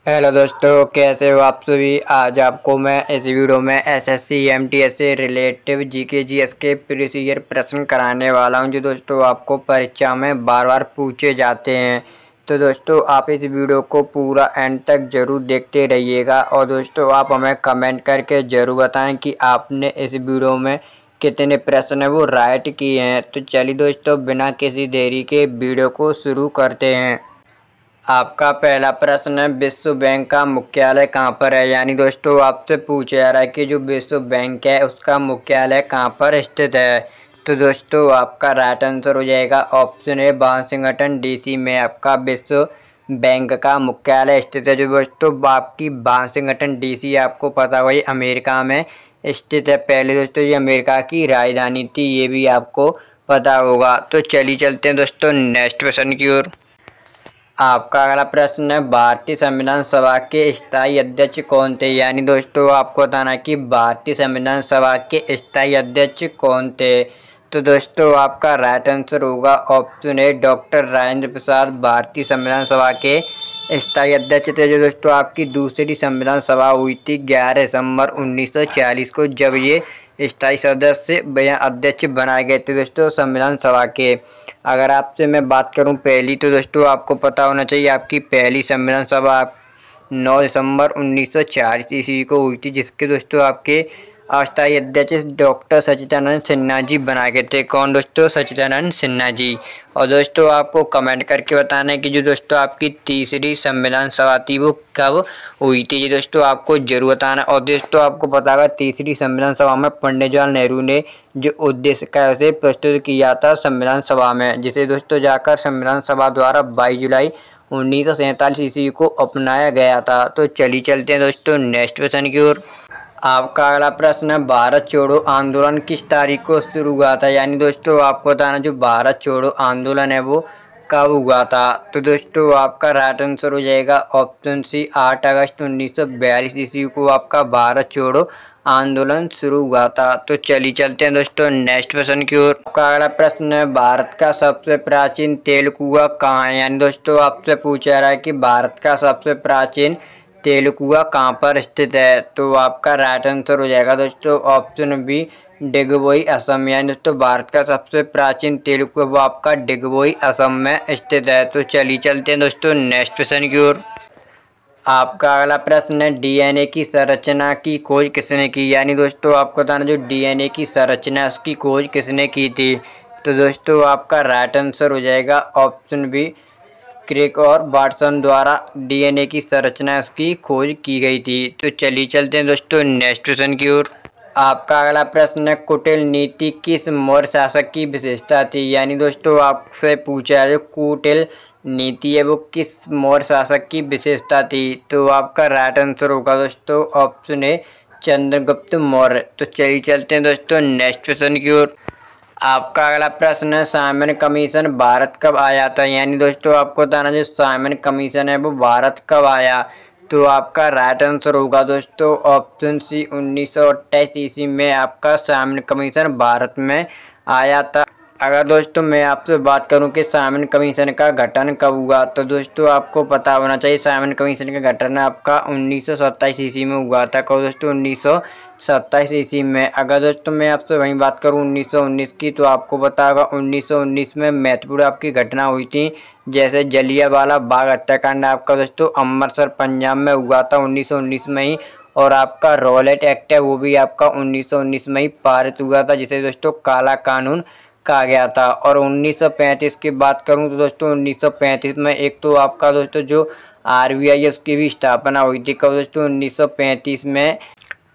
Hello दोस्तों, कैसे हो आप सभी। आज आपको मैं इस वीडियो में एसएससी एमटीएस से रिलेटिव जीके जीएस के प्रीवियस ईयर प्रश्न कराने वाला हूं, जो दोस्तों आपको परीक्षा में बार बार पूछे जाते हैं। तो दोस्तों आप इस वीडियो को पूरा एंड तक ज़रूर देखते रहिएगा और दोस्तों आप हमें कमेंट करके ज़रूर बताएं कि आपने इस वीडियो में कितने प्रश्न है वो राइट किए हैं। तो चलिए दोस्तों, बिना किसी देरी के वीडियो को शुरू करते हैं। आपका पहला प्रश्न है, विश्व बैंक का मुख्यालय कहाँ पर है। यानी दोस्तों आपसे पूछा जा रहा है कि जो विश्व बैंक है उसका मुख्यालय कहाँ पर स्थित है। तो दोस्तों आपका राइट आंसर हो जाएगा ऑप्शन ए, वाशिंगटन डीसी में आपका विश्व बैंक का मुख्यालय स्थित है। जो दोस्तों आपकी वाशिंगटन डीसी आपको पता वही अमेरिका में स्थित है। पहले दोस्तों ये अमेरिका की राजधानी थी, ये भी आपको पता होगा। तो चलिए चलते हैं दोस्तों नेक्स्ट प्रश्न की ओर। आपका अगला प्रश्न है, भारतीय संविधान सभा के स्थायी अध्यक्ष कौन थे। यानी दोस्तों आपको बताना कि भारतीय संविधान सभा के स्थायी अध्यक्ष कौन थे। तो दोस्तों आपका राइट आंसर होगा option A, doctor Rajendra Prasad भारतीय संविधान सभा के स्थायी अध्यक्ष थे। जो दोस्तों आपकी दूसरी संविधान सभा हुई थी 11 दिसंबर 1940 को, जब ये स्थायी सदस्य या अध्यक्ष बनाए गए थे दोस्तों संविधान सभा के। अगर आपसे मैं बात करूं पहली, तो दोस्तों आपको पता होना चाहिए आपकी पहली संविधान सभा 9 दिसंबर 1940 ईस्वी को हुई थी, जिसके दोस्तों आपके अस्थायी अध्यक्ष डॉक्टर सच्चिदानंद सिन्हा जी बनाए गए थे। कौन दोस्तों? सच्चिदानंद सिन्हा जी। और दोस्तों आपको कमेंट करके बताना है कि जो दोस्तों आपकी तीसरी संविधान सभा थी वो कब हुई थी। ये दोस्तों आपको जरूर बताना। और दोस्तों आपको पता होगा तीसरी संविधान सभा में पंडित जवाहरलाल नेहरू ने जो उद्देश्य कैसे प्रस्तुत किया था संविधान सभा में, जिसे दोस्तों जाकर संविधान सभा द्वारा 22 जुलाई 1947 ईस्वी को अपनाया गया था। तो चलिए चलते हैं दोस्तों नेक्स्ट क्वेश्चन की ओर। आपका अगला प्रश्न है, भारत छोड़ो आंदोलन किस तारीख को शुरू हुआ था। यानी दोस्तों आपको बताना जो भारत छोड़ो आंदोलन है वो कब हुआ था। तो दोस्तों आपका राइट आंसर हो जाएगा ऑप्शन सी, 8 अगस्त 1942 ईस्वी को आपका भारत छोड़ो आंदोलन शुरू हुआ था। तो चलिए चलते हैं दोस्तों नेक्स्ट प्रश्न की ओर। आपका अगला प्रश्न है, भारत का सबसे प्राचीन तेल कुआं कहाँ है। यानी दोस्तों आपसे पूछा जा रहा है कि भारत का सबसे प्राचीन तेल कुआं कहाँ पर स्थित है। तो आपका राइट आंसर हो जाएगा दोस्तों ऑप्शन बी, डिगबोई असम। यानी दोस्तों भारत का सबसे प्राचीन तेल कुआं वो आपका डिगबोई असम में स्थित है। तो चलिए चलते हैं दोस्तों नेक्स्ट क्वेश्चन की ओर। आपका अगला प्रश्न है, डीएनए की संरचना की खोज किसने की। यानी दोस्तों आपको बताना जो डीएनए की संरचना उसकी खोज किसने की थी। तो दोस्तों आपका राइट आंसर हो जाएगा ऑप्शन बी, क्रिक और वाटसन द्वारा डीएनए की संरचना उसकी खोज की गई थी। तो चलिए चलते हैं दोस्तों नेक्स्ट क्वेश्चन की ओर। आपका अगला प्रश्न है, कुटिल नीति किस मौर्य शासक की विशेषता थी। यानी दोस्तों आपसे पूछा है जो कुटिल नीति है वो किस मौर्य शासक की विशेषता थी। तो आपका राइट आंसर होगा दोस्तों ऑप्शन ए, चंद्रगुप्त मौर्य। तो चलिए चलते हैं दोस्तों नेक्स्ट क्वेश्चन की ओर। आपका अगला प्रश्न है, साइमन कमीशन भारत कब आया था। यानी दोस्तों आपको बताना जो साइमन कमीशन है वो भारत कब आया। तो आपका राइट आंसर होगा दोस्तों ऑप्शन सी, 1928 ईस्वी में आपका साइमन कमीशन भारत में आया था। अगर दोस्तों मैं आपसे बात करूं कि साइमन कमीशन का गठन कब हुआ, तो दोस्तों आपको पता होना चाहिए साइमन कमीशन का गठन आपका 1927 ईस्वी में हुआ था। कब दोस्तों? 1927 ईस्वी में। अगर दोस्तों मैं आपसे वहीं बात करूं 1919 की, तो आपको पता होगा 1919 में महत्वपूर्ण आपकी घटना हुई थी, जैसे जलियांवाला बाग हत्याकांड आपका दोस्तों अमृतसर पंजाब में हुआ था 1919 में ही। और आपका रॉलेट एक्ट है वो भी आपका 1919 में ही पारित हुआ था, जिसे दोस्तों काला कानून कहा गया था। और 1935 की बात करूं तो दोस्तों 1935 में एक तो आपका दोस्तों जो आरबीआई है उसकी भी स्थापना हुई थी। कब दोस्तों? 1935 में।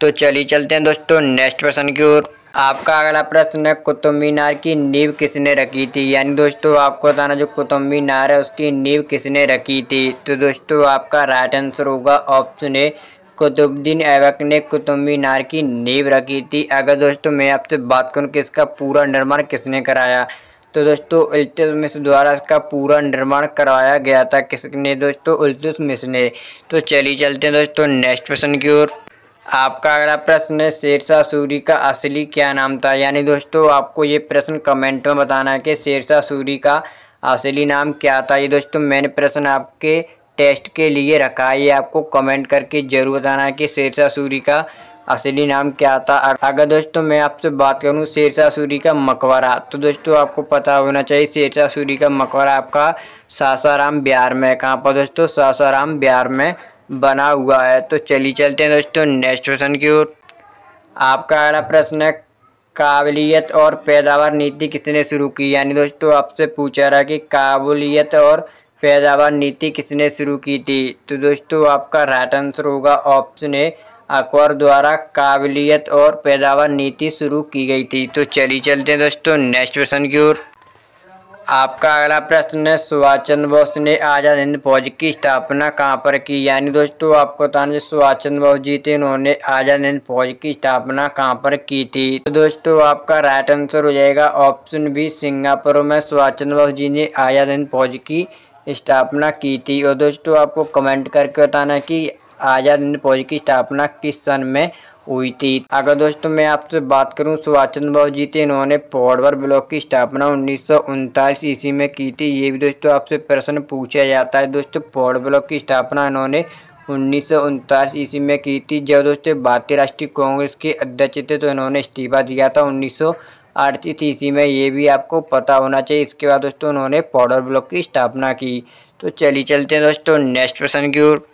तो चलिए चलते हैं दोस्तों नेक्स्ट प्रश्न की ओर। आपका अगला प्रश्न है, कुतुब मीनार की नींव किसने रखी थी। यानी दोस्तों आपको बताना जो कुतुब मीनार है उसकी नींव किसने रखी थी। तो दोस्तों आपका राइट आंसर होगा ऑप्शन ए, कुतुबुद्दीन ऐबक ने कुतुब मीनार की नींव रखी थी। अगर दोस्तों मैं आपसे बात करूं कि इसका पूरा निर्माण किसने कराया, तो दोस्तों इल्तुतमिश द्वारा इसका पूरा निर्माण करवाया गया था। किसने दोस्तों? इल्तुतमिश ने। तो चलिए चलते हैं दोस्तों नेक्स्ट प्रश्न की ओर। आपका अगला प्रश्न है, शेरशाह सूरी का असली क्या नाम था। यानी दोस्तों आपको ये प्रश्न कमेंट में बताना है कि शेरशाह सूरी का असली नाम क्या था। ये दोस्तों मैंने प्रश्न आपके टेस्ट के लिए रखा है। ये आपको कमेंट करके जरूर बताना है कि शेरशाह सूरी का असली नाम क्या था। अगर दोस्तों मैं आपसे बात करूं शेरशाह सूरी का मकबरा, तो दोस्तों आपको पता होना चाहिए शेरशाह सूरी का मकबरा आपका सासाराम बिहार में। कहाँ पर दोस्तों? सासाराम बिहार में बना हुआ है। तो चलिए चलते हैं दोस्तों नेक्स्ट क्वेश्चन की ओर। आपका अगला प्रश्न है, काबिलियत और पैदावार नीति किसने शुरू की? यानी दोस्तों आपसे पूछा रहा कि काबिलियत और पैदावार नीति किसने शुरू की थी? तो दोस्तों आपका राइट आंसर होगा ऑप्शन ए, अकबर द्वारा काबिलियत और पैदावार नीति शुरू की गई थी। तो चलिए चलते हैं दोस्तों नेक्स्ट क्वेश्चन की ओर। आपका अगला प्रश्न है, सुभाष चंद्र बोस ने आजाद हिंद फौज की स्थापना कहाँ पर की? यानी दोस्तों आपको बताना सुभाष चंद्र बोस जी थे, उन्होंने आजाद हिंद फौज की स्थापना कहाँ पर की थी? तो दोस्तों आपका राइट आंसर हो जाएगा ऑप्शन बी, सिंगापुर में सुभाष चंद्र बोस जी ने आजाद हिंद फौज की स्थापना की थी। और दोस्तों आपको कमेंट करके बताना कि आजाद हिंद फौज की स्थापना किस सन में हुई थी। अगर दोस्तों मैं आपसे बात करूं सुभाष चंद्र बोस जी थे, इन्होंने फॉरवर्ड ब्लॉक की स्थापना 1939 ईस्वी में की थी। ये भी दोस्तों आपसे प्रश्न पूछा जाता है। दोस्तों फॉरवर्ड ब्लॉक की स्थापना इन्होंने 1939 ईस्वी में की थी। जब दोस्तों भारतीय राष्ट्रीय कांग्रेस के अध्यक्ष थे तो इन्होंने इस्तीफा दिया था 1938 ईस्वी में। ये भी आपको पता होना चाहिए। इसके बाद दोस्तों उन्होंने फॉरवर्ड ब्लॉक की स्थापना की। तो चलिए चलते हैं दोस्तों नेक्स्ट प्रश्न की ओर।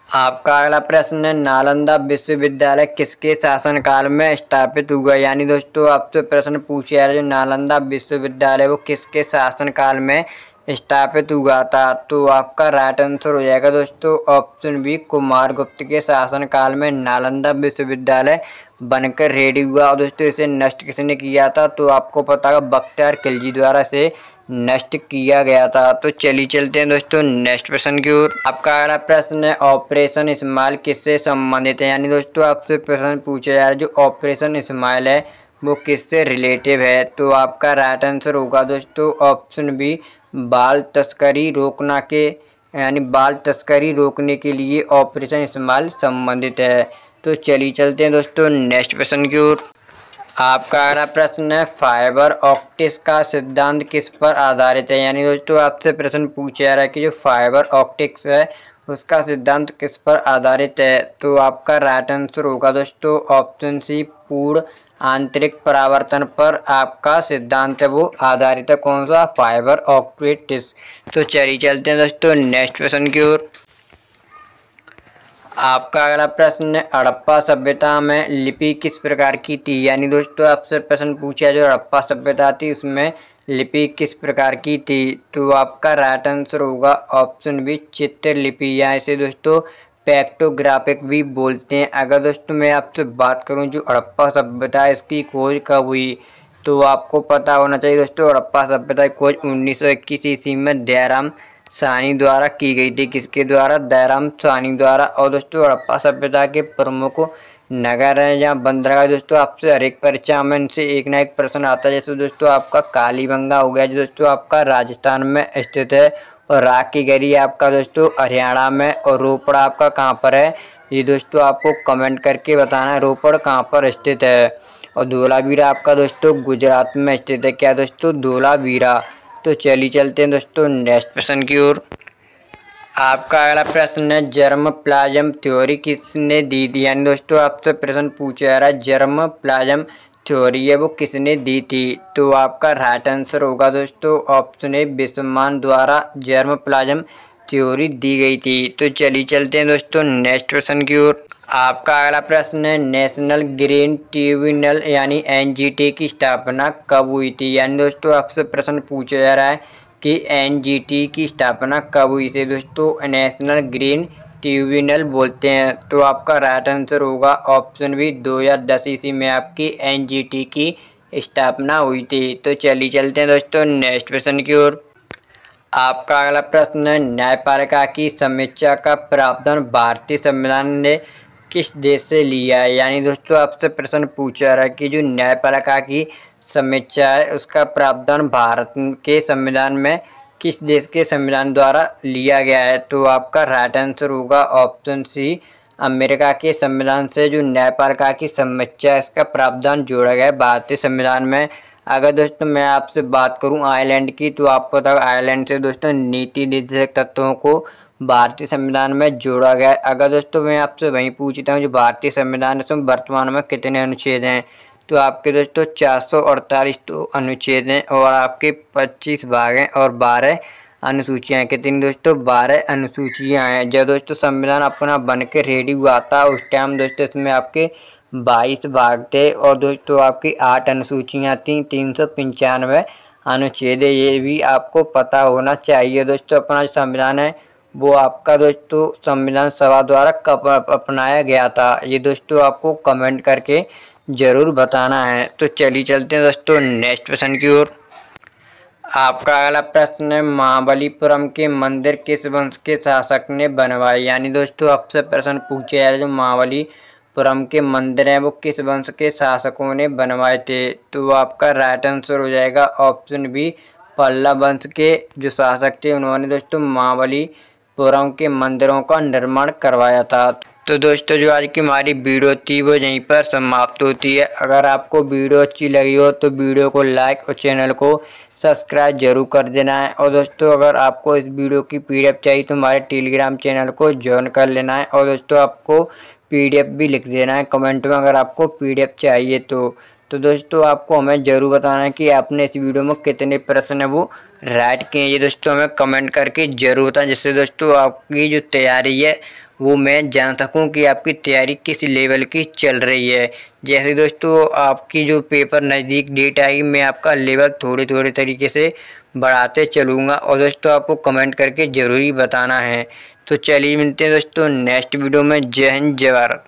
आपका अगला प्रश्न है, नालंदा विश्वविद्यालय किसके शासनकाल में स्थापित हुआ? यानी दोस्तों आपसे प्रश्न पूछा है जो नालंदा विश्वविद्यालय वो किसके शासनकाल में स्थापित हुआ था? तो आपका राइट आंसर हो जाएगा दोस्तों ऑप्शन बी, कुमारगुप्त के शासनकाल में नालंदा विश्वविद्यालय बनकर रेडी हुआ। और दोस्तों इसे नष्ट किसने किया था? तो आपको पता होगा बख्तियार खिलजी द्वारा इसे नष्ट किया गया था। तो चलिए चलते हैं दोस्तों नेक्स्ट प्रश्न की ओर। आपका अगला प्रश्न है, ऑपरेशन इस्माइल किससे संबंधित है? यानी दोस्तों आपसे प्रश्न पूछा जा रहा है जो ऑपरेशन इस्माइल है वो किससे रिलेटिव है? तो आपका राइट आंसर होगा दोस्तों ऑप्शन बी, बाल तस्करी रोकना के यानी बाल तस्करी रोकने के लिए ऑपरेशन इस्माइल संबंधित है। तो चलिए चलते हैं दोस्तों नेक्स्ट प्रश्न की ओर। आपका अगला प्रश्न है, फाइबर ऑप्टिक्स का सिद्धांत किस पर आधारित है? यानी दोस्तों आपसे प्रश्न पूछा जा रहा है कि जो फाइबर ऑप्टिक्स है उसका सिद्धांत किस पर आधारित है? तो आपका राइट आंसर होगा दोस्तों ऑप्शन सी, पूर्ण आंतरिक परावर्तन पर आपका सिद्धांत है वो आधारित है। कौन सा? Fibre optics. तो चलिए चलते हैं दोस्तों नेक्स्ट प्रश्न की ओर। आपका अगला प्रश्न है, हड़प्पा सभ्यता में लिपि किस प्रकार की थी? यानी दोस्तों आपसे प्रश्न पूछा जो हड़प्पा सभ्यता थी उसमें लिपि किस प्रकार की थी? तो आपका राइट आंसर होगा ऑप्शन बी, चित्र लिपि या इसे दोस्तों पैक्टोग्राफिक भी बोलते हैं। अगर दोस्तों मैं आपसे बात करूं जो हड़प्पा सभ्यता है इसकी खोज कब हुई? तो आपको पता होना चाहिए दोस्तों हड़प्पा सभ्यता की खोज 1921 ईस्वी में दयाराम साहनी द्वारा की गई थी। किसके द्वारा? दयाराम साहनी द्वारा। और दोस्तों हड़प्पा सभ्यता के प्रमुख नगर है जहाँ बंदरगाह। दोस्तों आपसे हर एक परीक्षा में इनसे एक ना एक प्रश्न आता है। जैसे दोस्तों आपका कालीबंगा हो गया जो दोस्तों आपका राजस्थान में स्थित है, और राख की गढ़ी आपका दोस्तों हरियाणा में, और रोपड़ आपका कहाँ पर है? ये दोस्तों आपको कमेंट करके बताना है रोपड़ कहाँ पर स्थित है। और धोलावीरा आपका दोस्तों गुजरात में स्थित है। क्या दोस्तों? धोलावीरा। तो चलिए चलते हैं दोस्तों नेक्स्ट प्रश्न की ओर। आपका अगला प्रश्न है, जर्म प्लाज्म थ्योरी किसने दी थी? यानी दोस्तों आपसे प्रश्न पूछा जा रहा है जर्म प्लाज्म थ्योरी है वो किसने दी थी? तो आपका राइट आंसर होगा दोस्तों ऑप्शन ए, विस्मान द्वारा जर्म प्लाज्म थ्योरी दी गई थी। तो चलिए चलते हैं दोस्तों नेक्स्ट प्रश्न की ओर। आपका अगला प्रश्न है, नेशनल ग्रीन ट्रिब्यूनल यानी एनजीटी की स्थापना कब हुई थी? यानी दोस्तों आपसे प्रश्न पूछा जा रहा है कि एनजीटी की स्थापना कब हुई थी? दोस्तों नेशनल ग्रीन ट्रिब्यूनल बोलते हैं। तो आपका राइट आंसर होगा ऑप्शन बी, 2010 ईस्वी में आपकी एनजीटी की स्थापना हुई थी। तो चलिए चलते हैं दोस्तों नेक्स्ट प्रश्न की ओर। आपका अगला प्रश्न है, न्यायपालिका की समीक्षा का प्रावधान भारतीय संविधान ने किस देश से लिया है? यानी दोस्तों आपसे प्रश्न पूछा जा रहा है कि जो न्यायपालिका की समीक्षा है उसका प्रावधान भारत के संविधान में किस देश के संविधान द्वारा लिया गया है? तो आपका राइट आंसर होगा ऑप्शन सी, अमेरिका के संविधान से जो न्यायपालिका की समीक्षा है इसका प्रावधान जोड़ा गया है भारतीय संविधान में। अगर दोस्तों मैं आपसे बात करूं आयरलैंड की, तो आपको पता आयरलैंड से दोस्तों नीति निर्देशक तत्वों को भारतीय संविधान में जोड़ा गया है। अगर दोस्तों मैं आपसे वहीं पूछता हूं जो भारतीय संविधान है उसमें वर्तमान में कितने अनुच्छेद हैं, तो आपके दोस्तों 448 तो अनुच्छेद हैं और आपके 25 भाग हैं और 12 अनुसूचियाँ हैं। कितनी दोस्तों? 12 अनुसूचियाँ हैं। जब दोस्तों संविधान अपना बन के रेडी हुआ था उस टाइम दोस्तों इसमें आपके 22 भाग थे और दोस्तों आपकी 8 अनुसूचियाँ थीं, 395 अनुच्छेद है। ये भी आपको पता होना चाहिए। दोस्तों अपना जो संविधान है वो आपका दोस्तों संविधान सभा द्वारा कब अपनाया गया था, ये दोस्तों आपको कमेंट करके ज़रूर बताना है। तो चलिए चलते हैं दोस्तों नेक्स्ट प्रश्न की ओर। आपका अगला प्रश्न है, महाबलीपुरम के मंदिर किस वंश के शासक ने बनवाए? यानी दोस्तों आपसे प्रश्न पूछा जा रहा है जो महाबलीपुरम के मंदिर हैं वो किस वंश के शासकों ने बनवाए थे? तो आपका राइट आंसर हो जाएगा ऑप्शन बी, पल्लव वंश के जो शासक थे उन्होंने दोस्तों महाबलीपुरम के मंदिरों का निर्माण करवाया था। तो दोस्तों जो आज की हमारी वीडियो थी वो यहीं पर समाप्त होती है। अगर आपको वीडियो अच्छी लगी हो तो वीडियो को लाइक और चैनल को सब्सक्राइब जरूर कर देना है। और दोस्तों अगर आपको इस वीडियो की पीडीएफ चाहिए तो हमारे टेलीग्राम चैनल को ज्वाइन कर लेना है। और दोस्तों आपको पीडीएफ भी लिख देना है कमेंट में अगर आपको पीडीएफ चाहिए तो दोस्तों आपको हमें ज़रूर बताना है कि आपने इस वीडियो में कितने प्रश्न है वो राइट किए। ये दोस्तों हमें कमेंट करके ज़रूर बताएं, जिससे दोस्तों आपकी जो तैयारी है वो मैं जान सकूं कि आपकी तैयारी किस लेवल की चल रही है। जैसे दोस्तों आपकी जो पेपर नज़दीक डेट आएगी मैं आपका लेवल थोड़े थोड़े तरीके से बढ़ाते चलूँगा और दोस्तों आपको कमेंट करके ज़रूरी बताना है। तो चलिए मिलते हैं दोस्तों नेक्स्ट वीडियो में। जय हिंद जय भारत।